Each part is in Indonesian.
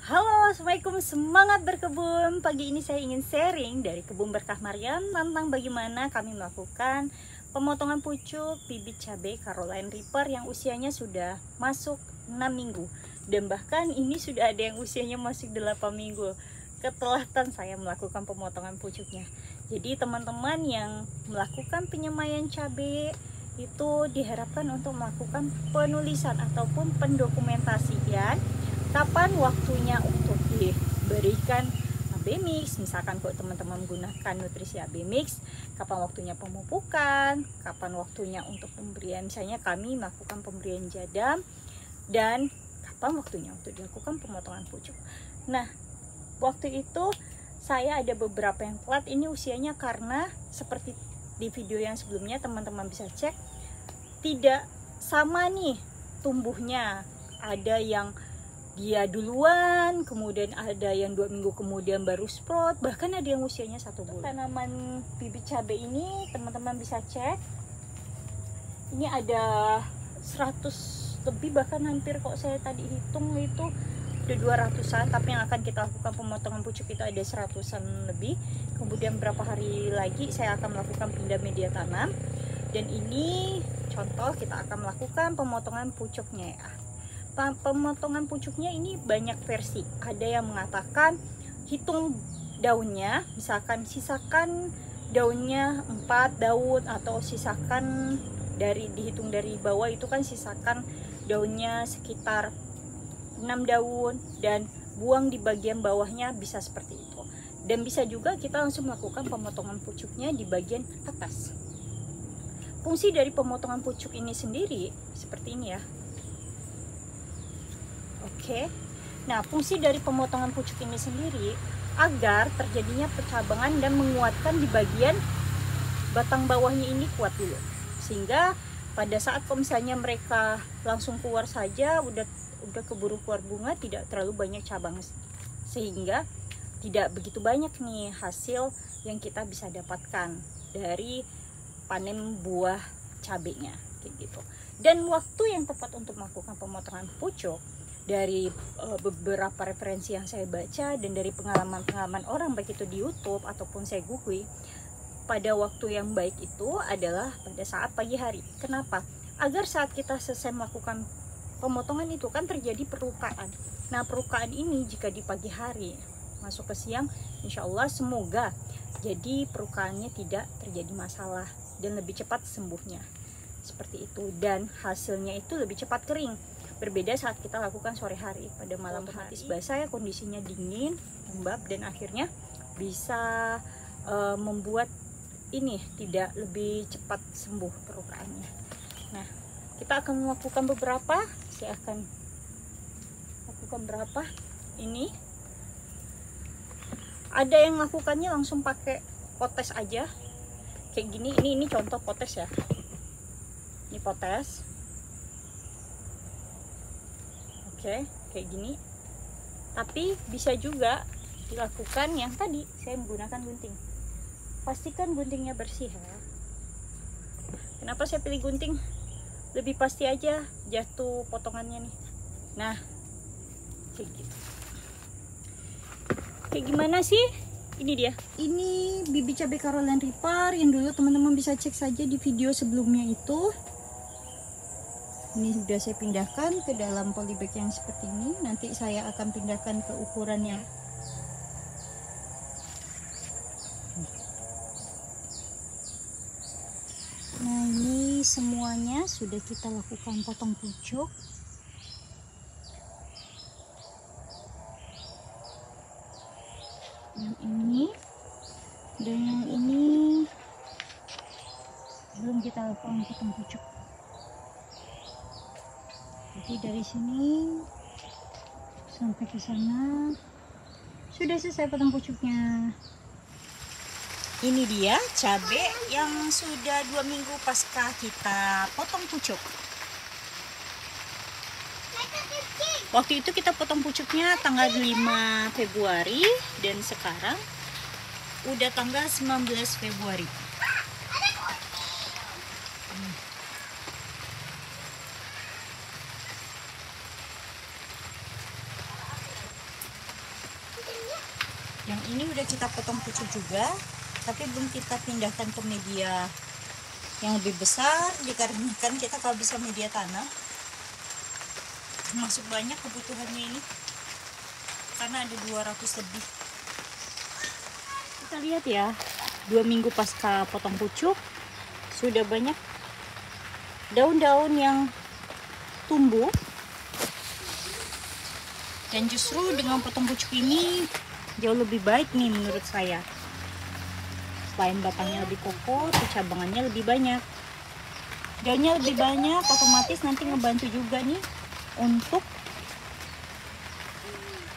Halo, assalamualaikum, semangat berkebun. Pagi ini saya ingin sharing dari Kebun Berkah Maryam tentang bagaimana kami melakukan pemotongan pucuk bibit cabai Carolina Reaper yang usianya sudah masuk 6 minggu. Dan bahkan ini sudah ada yang usianya masuk 8 minggu. Ketelatan saya melakukan pemotongan pucuknya. Jadi teman-teman yang melakukan penyemaian cabai itu diharapkan untuk melakukan penulisan ataupun pendokumentasian kapan waktunya untuk diberikan AB mix. Misalkan kalau teman-teman menggunakan nutrisi AB mix, kapan waktunya pemupukan, kapan waktunya untuk pemberian, misalnya kami melakukan pemberian jadam, dan kapan waktunya untuk dilakukan pemotongan pucuk. Nah, waktu itu saya ada beberapa yang telat. Ini usianya karena seperti di video yang sebelumnya teman-teman bisa cek, tidak sama nih tumbuhnya. Ada yang dia duluan, kemudian ada yang 2 minggu kemudian baru sprout, bahkan ada yang usianya 1 bulan. Tanaman bibit cabai ini teman-teman bisa cek, ini ada 100 lebih, bahkan hampir kok saya tadi hitung itu udah 200-an, tapi yang akan kita lakukan pemotongan pucuk itu ada 100-an lebih. Kemudian berapa hari lagi saya akan melakukan pindah media tanam, dan ini contoh kita akan melakukan pemotongan pucuknya ya. Pemotongan pucuknya ini banyak versi. Ada yang mengatakan hitung daunnya, misalkan sisakan daunnya 4 daun, atau sisakan dihitung dari bawah itu kan sisakan daunnya sekitar 6 daun dan buang di bagian bawahnya, bisa seperti itu. Dan bisa juga kita langsung melakukan pemotongan pucuknya di bagian atas. Fungsi dari pemotongan pucuk ini sendiri seperti ini ya. Oke, nah fungsi dari pemotongan pucuk ini sendiri agar terjadinya percabangan dan menguatkan di bagian batang bawahnya ini kuat dulu, sehingga pada saat misalnya mereka langsung keluar saja udah keburu keluar bunga, tidak terlalu banyak cabang, sehingga tidak begitu banyak nih hasil yang kita bisa dapatkan dari panen buah cabenya kayak gitu. Dan waktu yang tepat untuk melakukan pemotongan pucuk dari beberapa referensi yang saya baca dan dari pengalaman-pengalaman orang, baik itu di YouTube ataupun saya google, pada waktu yang baik itu adalah pada saat pagi hari. Kenapa? Agar saat kita selesai melakukan pemotongan itu kan terjadi perukaan. Nah, perukaan ini jika di pagi hari masuk ke siang, insya Allah semoga jadi perukaannya tidak terjadi masalah dan lebih cepat sembuhnya, seperti itu. Dan hasilnya itu lebih cepat kering. Berbeda saat kita lakukan sore hari, pada malam hari basah ya, kondisinya dingin, lembab, dan akhirnya bisa membuat ini tidak lebih cepat sembuh perukaannya. Nah, kita akan melakukan beberapa, saya akan lakukan berapa. Ini ada yang melakukannya langsung pakai potes aja kayak gini. Ini contoh potes ya, ini potes. Oke, kayak gini. Tapi bisa juga dilakukan yang tadi saya menggunakan gunting. Pastikan guntingnya bersih ya. Kenapa saya pilih gunting? Lebih pasti aja jatuh potongannya nih. Nah, kayak gitu. Kayak gimana sih? Ini dia. Ini bibit cabai Carolina Reaper yang dulu teman-teman bisa cek saja di video sebelumnya itu. Ini sudah saya pindahkan ke dalam polybag yang seperti ini. Nanti saya akan pindahkan ke ukurannya. Nah, ini semuanya sudah kita lakukan potong pucuk. Yang ini dan yang ini belum kita lakukan potong pucuk. Jadi dari sini sampai ke sana sudah selesai potong pucuknya. Ini dia cabai yang sudah 2 minggu pasca kita potong pucuk. Waktu itu kita potong pucuknya tanggal 5 Februari dan sekarang udah tanggal 19 Februari. Ini udah kita potong pucuk juga, tapi belum kita pindahkan ke media yang lebih besar dikarenakan kita kehabisan media tanah. Masuk banyak kebutuhannya ini karena ada 200 lebih. Kita lihat ya, 2 minggu pasca potong pucuk sudah banyak daun-daun yang tumbuh. Dan justru dengan potong pucuk ini jauh lebih baik nih menurut saya. Selain batangnya lebih kokoh, cabangannya lebih banyak. Daunnya lebih banyak, otomatis nanti ngebantu juga nih untuk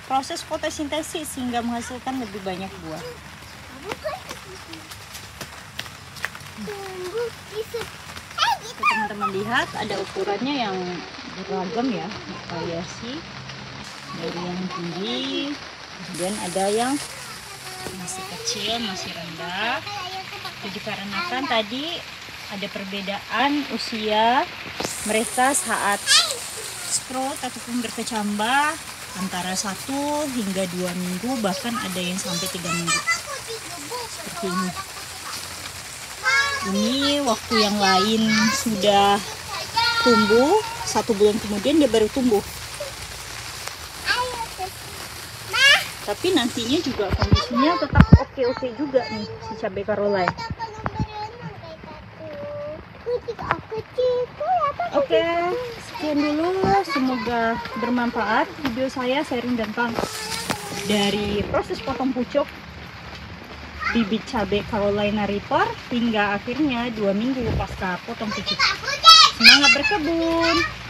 proses fotosintesis sehingga menghasilkan lebih banyak buah. Teman-teman lihat ada ukurannya yang beragam ya, variasi dari yang tinggi, kemudian ada yang masih kecil, masih rendah. Jadi dikarenakan tadi ada perbedaan usia mereka saat sprout ataupun berkecambah antara 1 hingga 2 minggu, bahkan ada yang sampai 3 minggu seperti ini. Ini waktu yang lain sudah tumbuh, 1 bulan kemudian dia baru tumbuh. Tapi nantinya juga kondisinya tetap oke-oke juga nih si cabai Caroline. Oke, sekian dulu. Semoga bermanfaat video saya sharing tentang dari proses potong pucuk bibit cabai Carolina Reaper hingga akhirnya 2 minggu pasca potong pucuk. Semangat berkebun!